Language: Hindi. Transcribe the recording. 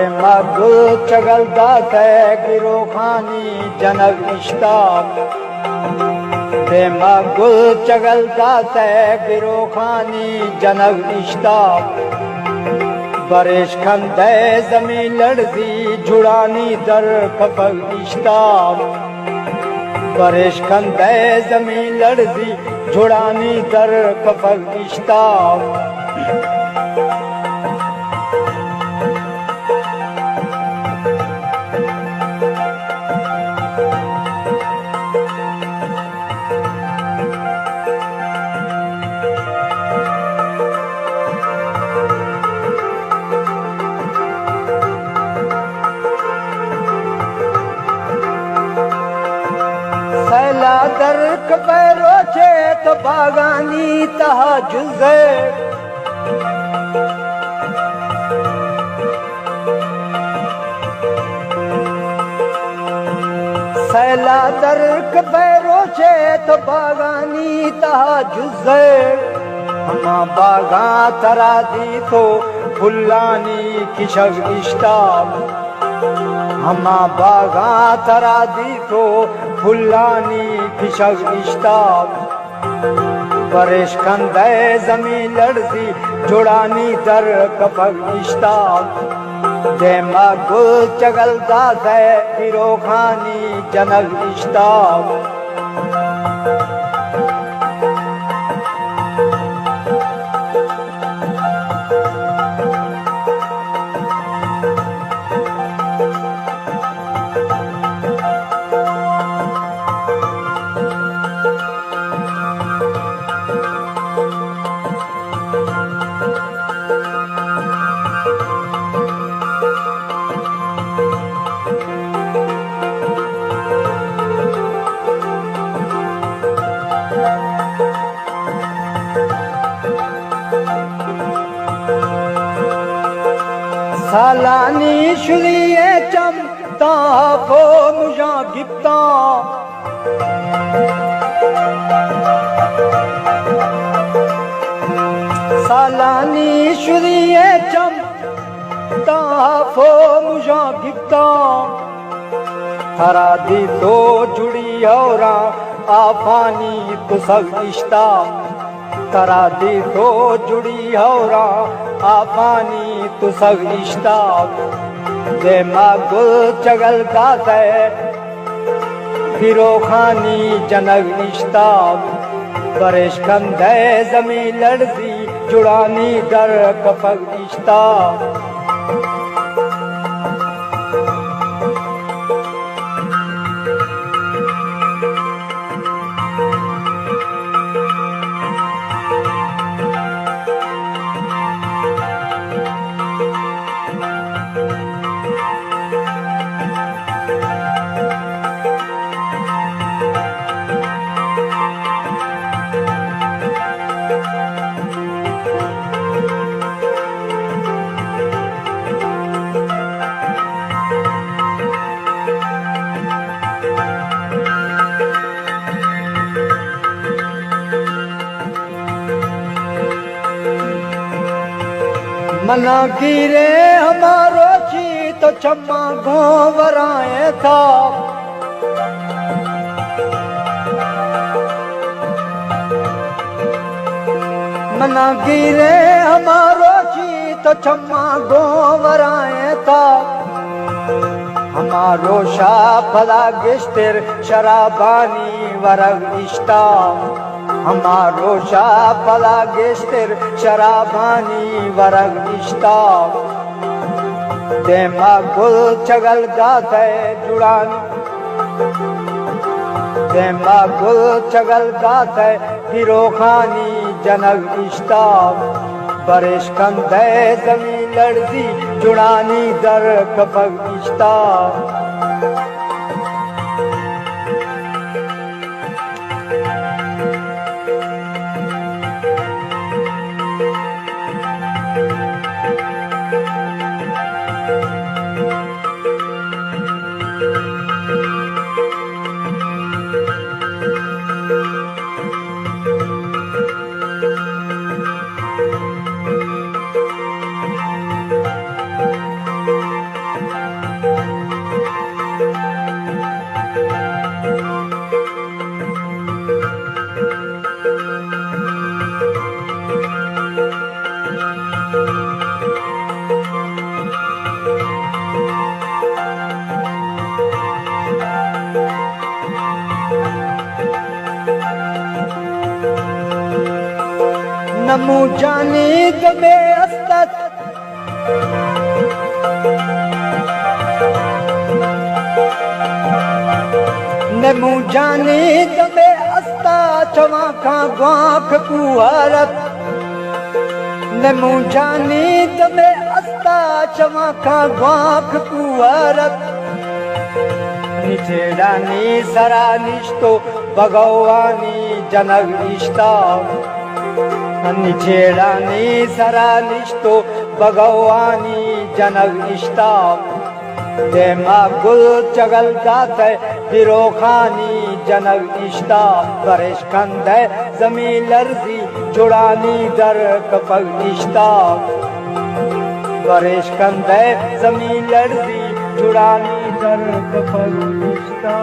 मगुल चगलदा थे गिरो खानी जनक इश्ताब दे मगुल चगलदा थे गिरो खानी जनक इश्ताब बरेश खंदे जमी लड़दी जुड़ानी दर कफल इश्ताब बरेश खंदे जमी लड़दी जुड़ानी दर कफल इश्ताब सैला दर्क पैरो छे तो बागानी तहजुज़ सैला दर्क पैरो छे तो बागानी तहजुज़ हमा बागा तरा दी तो फुल्लानी किशक इश्ताब हमा बागा तरा दी तो फुल्लानी किशक इश्ताब बरेश खंदे जमी लड़दी जुड़ानी दर कफक इश्ताब दे मगुल चगलदा थे गिरो खानी जनक इश्ताब सालानी शुलिए चमता फो मुझा गिप्ता सालानी शुलिए चमता फो मुझा गिप्ता थरा दी तो जुड़ी और आफानी तो सब इश्ता तरा दी तो जुड़ी और आफानी तो सब इश्ताब दे मगुल चगलदा थे गिरो खानी जनक इश्ताब बरेश खंदे जमी लड़दी जुड़ानी दर कफक इश्ताब मना गिरे हमारो छी तो चम्मा गोवराए था मना गिरे हमारो छी तो चम्मा गोवराए था हमारो शाह फला गिश्तर शराबानी वरग इश्ता हमारो शाह फला गिश्तर शराबानी वरग इश्ता दे मगुल चगलदा थे जुड़ानी दे मगुल चगलदा थे गिरो खानी जनक इश्ता बरेश खंदे जमी लड़दी जुड़ानी दर कफक इश्ता नमू जानी दमे अस्तात नमू जानी दमे अस्ता चवा का ग्वाख कुआरत नमू जानी दमे अस्ता चवा का ग्वाख कुआरत निचेडानी सरानिष्टो भगवानी जनक इष्टा निचेडानी सरानिष्टो भगवानी जनक इष्टा देमा गुल चगल जाते बिरोखानी जनक इष्टा बरेश कंदे जमी लर्जी जुड़ानी दर कपग इष्टा बरेश कंदे जमी लर्जी जुड़ानी दर कपग इष्टा।